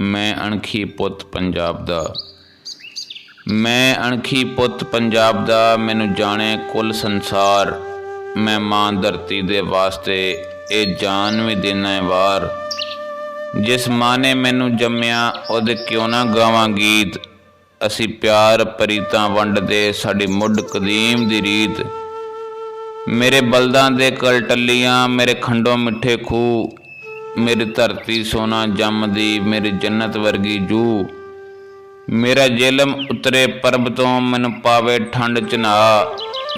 मैं अणखी पुੱਤ पंजाब दा, मैं अणखी पुੱਤ पंजाब दा, मैनू जाने कुल संसार। मैं मां धरती दे वास्ते ये जान भी देना है वार। जिस मां ने मैनू जम्मिया ओदे क्यों ना गावां गीत। असी प्यार परीतां वंडदे साडी मुढ़ कदीम दी रीत। मेरे बलदां दे कल टल्लियां, मेरे खंडों मिठे खूह। मेरी धरती सोना जमदी, मेरी जन्नत वर्गी जूह। मेरा जेलम उतरे परब तो, मैनू पावे ठंड चना।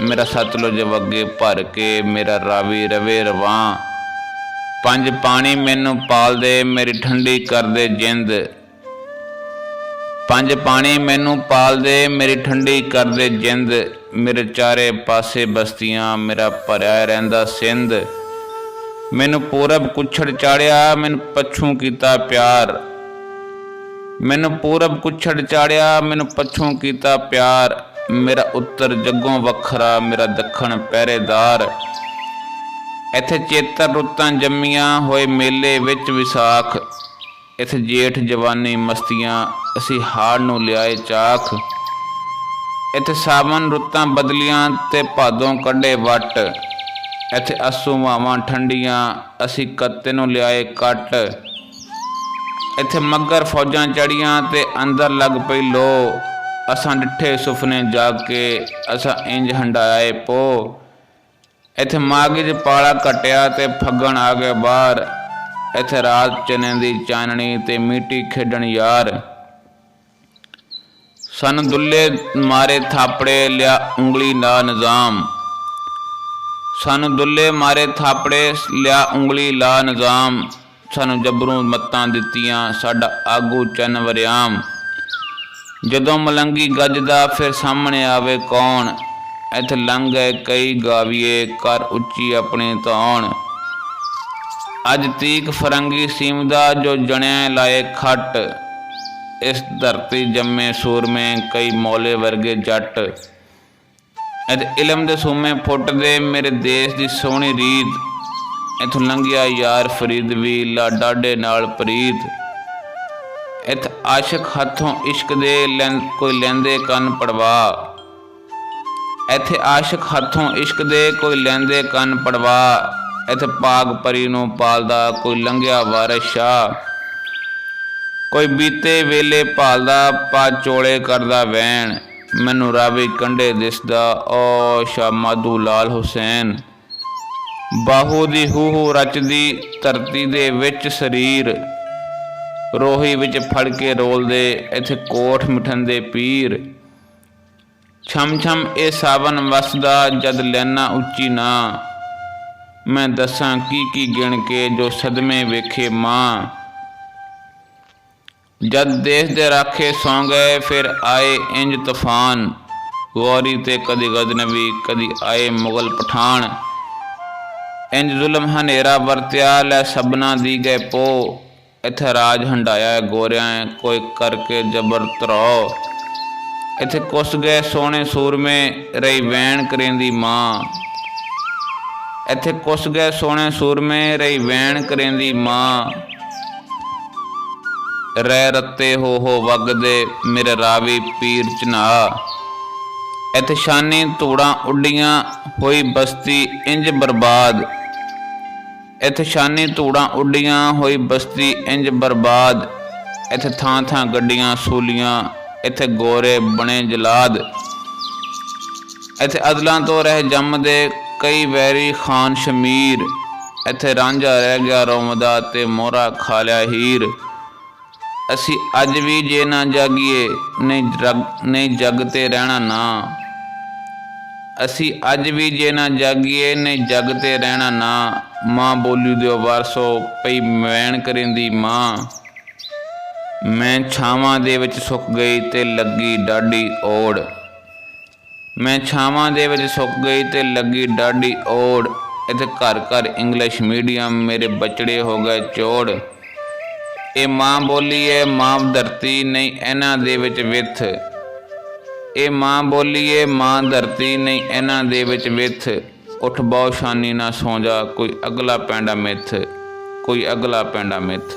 मेरा सतलुज वगे भर के, मेरा रावी रवे रवां। पंज पानी मैनू पाल दे, मेरी ठंडी कर दे जिंद। पंज पानी मैनू पाल दे, मेरी ठंडी कर दे जिंद। मेरे चारे पासे बस्तियां, मेरा भरया रहिंदा सिंध। मैनू पूरब कुछड़ चाड़िया, मैनू पछू कीता प्यार। मैनू पूरब कुछड़ चाड़िया, मैनू पछू कीता प्यार। मेरा उत्तर जग्गों वखरा, मेरा दखण पहरेदार। इत्थे चेतर रुत्तां जम्मियां, होए मेले विच विसाख। इत्थे जेठ जवानी मस्तियां, असी हाड़ नूं लियाए चाख। इत्थे सावन रुत्तां बदलियां, ते भादों कड्डे वट। इत्थे अस्सू मावां ठंडियां, असी कत्ते नूं लियाए कट। इत्थे मगर फौजां चढ़ियां, ते अंदर लग पई लो। असां डिठे सुफने जाग के, असां इंज हंडाए पो। इत्थे मागिज पाला कटिया, ते फग्गण आ गए बाहर। इत्थे रात चने दी चाननी, ते मीटी खेडण यार। सानू दुल्ले मारे थापड़े, लिया उंगली ला निजाम। सानू दुल्ले मारे थापड़े, लिया उंगली ला निजाम। सानू जबरों मत्तां दित्तियां, साडा आगू चन वरियाम। जदों मलंगी गजदा, फिर सामने आवे कौन। इत्थे लंघ गए कई गावीए, कर उच्ची अपनी धौण। अज तीक फरंगी सीमदा, जो जणिया लाए खट। इस धरती जम्मे सूरमे, कई मौले वर्गे जट। इलम दे सूमे फुटदे, मेरे देश दी सोहनी रीत। इथों लंघिया यार फरीद भी, ला डाडे नाल प्रीत। इथ आशिक हथों इश्क दे, कोई लैंदे कन पड़वा। इथे आशिक हथों इश्क दे, कोई लैंदे कन पड़वा। इथे पाग परी नूं पालदा, कोई लंघिया वारिस शाह। कोई बीते वेले भालदा, पा चोले करदा वैन। मैनू रावी कंढे दिसदा, ओ शाह माधू लाल हुसैन। बाहू दी हूहू रचदी, धरती दे विच शरीर। रोही विच फड़ के रोलदे, इत्थे कोठ मिठंदे पीर। छम छम ए सावन वसदा, जद लैना उच्ची ना। मैं दसां की गिण के, जो सदमे वेखे मां। जद देश दे राखे सौ गए, फिर आए इंज तूफान। गौरी ते कदी गजनवी, कदी आए मुगल पठान। इंज जुल्म हनेरा वरत्या, लै सबना दी गए पो। इत्थे राज हंडाया गोरियां, कोई करके जबर धरौ। इत्थे कुस गए सोहणे सूरमे, रही वैन करेंदी मां। इत्थे कुस गए सोहणे सूरमे, रही वैन करेंदी मां। रै रत्ते हो वगदे, मेरे रावी पीर चना। इत्थे शानी धूड़ां उड्डियां, होई बस्ती इंज बर्बाद। इत्थे शानी धूड़ां उड्डियां, होई बस्ती इंज बर्बाद। इत्थे थां थां गड्डियां सूलियां, इत्थे गोरे बने जलाद। इत्थे अदलां तो रह जमदे, कई वैरी खान शमीर। इत्थे रांझा रह गया रोमदा, ते मोहरा खा लिया हीर। असी अज भी जे ना जागीए, नहीं जगते रहना ना। असी अज भी जे ना जागीए, नहीं जगते रहना ना। मां बोली दिओ वारसो, पई वैन करेंदी मां। मैं छावां दे विच सुक गई, ते लगी डाडी ओड़। मैं छावां दे विच सुक गई, ते लगी डाडी ओड़। इत्थे घर घर इंग्लिश मीडियम, मेरे बचड़े हो गए चोड़। ये मां बोली है मां धरती, नहीं इन्हां दे विच विथ। ये मां बोली है मां धरती, नहीं इन्हां दे विच विथ। उठ बहु शानी ना सौ जा, कोई अगला पैंडा मिथ। ਕੋਈ ਅਗਲਾ ਪੈਂਡਾ ਮਿੱਥ।